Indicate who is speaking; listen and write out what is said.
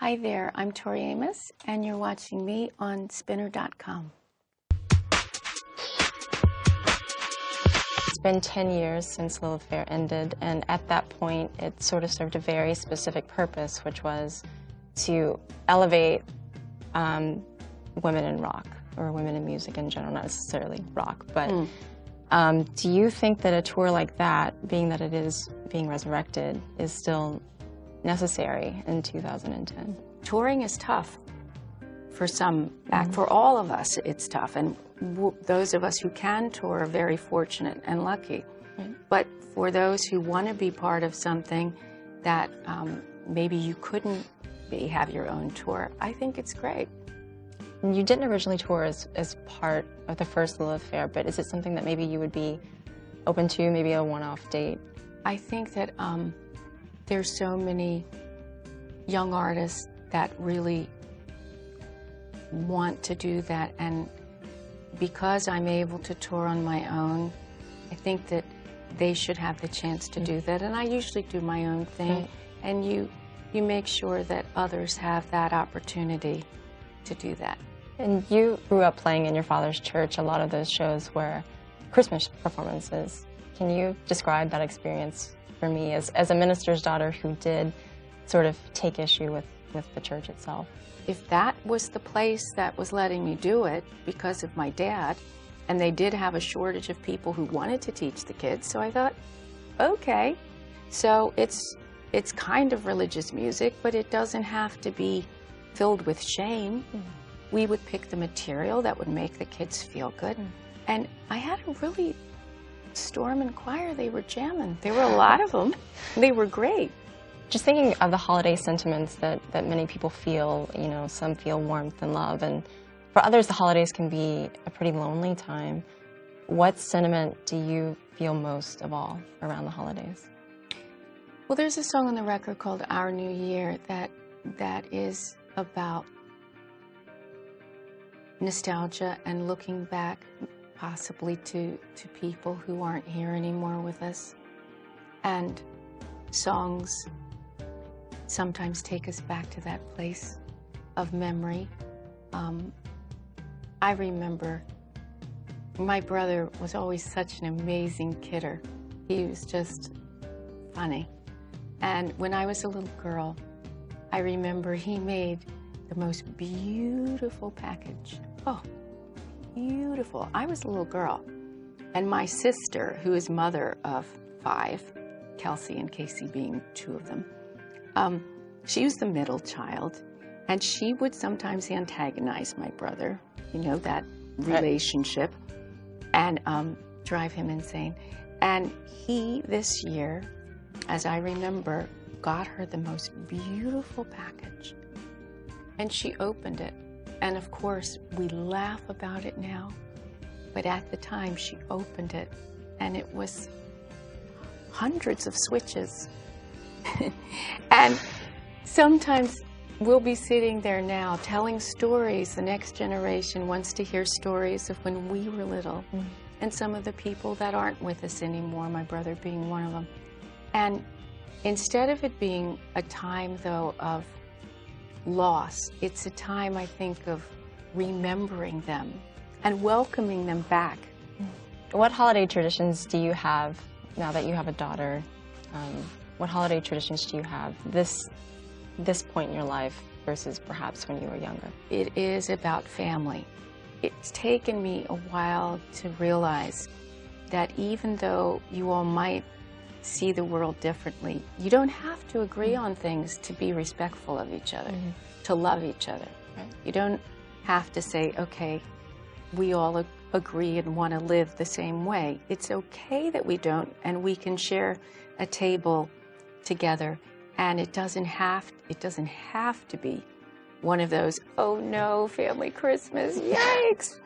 Speaker 1: Hi there, I'm Tori Amos, and you're watching me on Spinner.com.
Speaker 2: It's been 10 years since Lilith Fair ended, and at that point, it sort of served a very specific purpose, which was to elevate women in rock, or women in music in general, not necessarily rock. But do you think that a tour like that, being that it is being resurrected, is still necessary in 2010?
Speaker 1: Touring is tough for some, for all of us it's tough, and those of us who can tour are very fortunate and lucky. But for those who want to be part of something that maybe you couldn't have your own tour, I think it's great.
Speaker 2: You didn't originally tour as part of the first Lilith Fair, but is it something that maybe you would be open to, maybe a one-off date?
Speaker 1: I think that there's so many young artists that really want to do that, and because I'm able to tour on my own, I think that they should have the chance to do that. And I usually do my own thing, and you make sure that others have that opportunity to do that.
Speaker 2: And you grew up playing in your father's church. A lot of those shows were Christmas performances. Can you describe that experience for me as a minister's daughter who did sort of take issue with the church itself?
Speaker 1: If that was the place that was letting me do it because of my dad, and they did have a shortage of people who wanted to teach the kids, so I thought, okay. So it's kind of religious music, but it doesn't have to be filled with shame. We would pick the material that would make the kids feel good. And I had a really storm and choir. They were jamming. There were a lot of them. They were great.
Speaker 2: Just thinking of the holiday sentiments that many people feel, you know, some feel warmth and love, and for others the holidays can be a pretty lonely time. What sentiment do you feel most of all around the holidays?
Speaker 1: Well, there's a song on the record called Our New Year that is about nostalgia and looking back possibly to people who aren't here anymore with us. And songs sometimes take us back to that place of memory. I remember my brother was always such an amazing kidder. He was just funny. And when I was a little girl, I remember he made the most beautiful package. Oh, beautiful. I was a little girl. And my sister, who is mother of 5, Kelsey and Casey being 2 of them, she was the middle child, and she would sometimes antagonize my brother, you know, that relationship, and drive him insane. And he, this year, as I remember, got her the most beautiful package. And she opened it. And of course, we laugh about it now. But at the time, she opened it, and it was hundreds of switches. And sometimes we'll be sitting there now telling stories. The next generation wants to hear stories of when we were little. And some of the people that aren't with us anymore, my brother being one of them. And instead of it being a time, though, of loss, it's a time, I think, of remembering them and welcoming them back.
Speaker 2: What holiday traditions do you have now that you have a daughter? What holiday traditions do you have this point in your life versus perhaps when you were younger?
Speaker 1: It is about family. It's taken me a while to realize that even though you all might see the world differently, you don't have to agree on things to be respectful of each other, to love each other. You don't have to say, okay, we all agree and want to live the same way. It's okay that we don't, and we can share a table together, and it doesn't have to be one of those, oh no, family Christmas, yikes.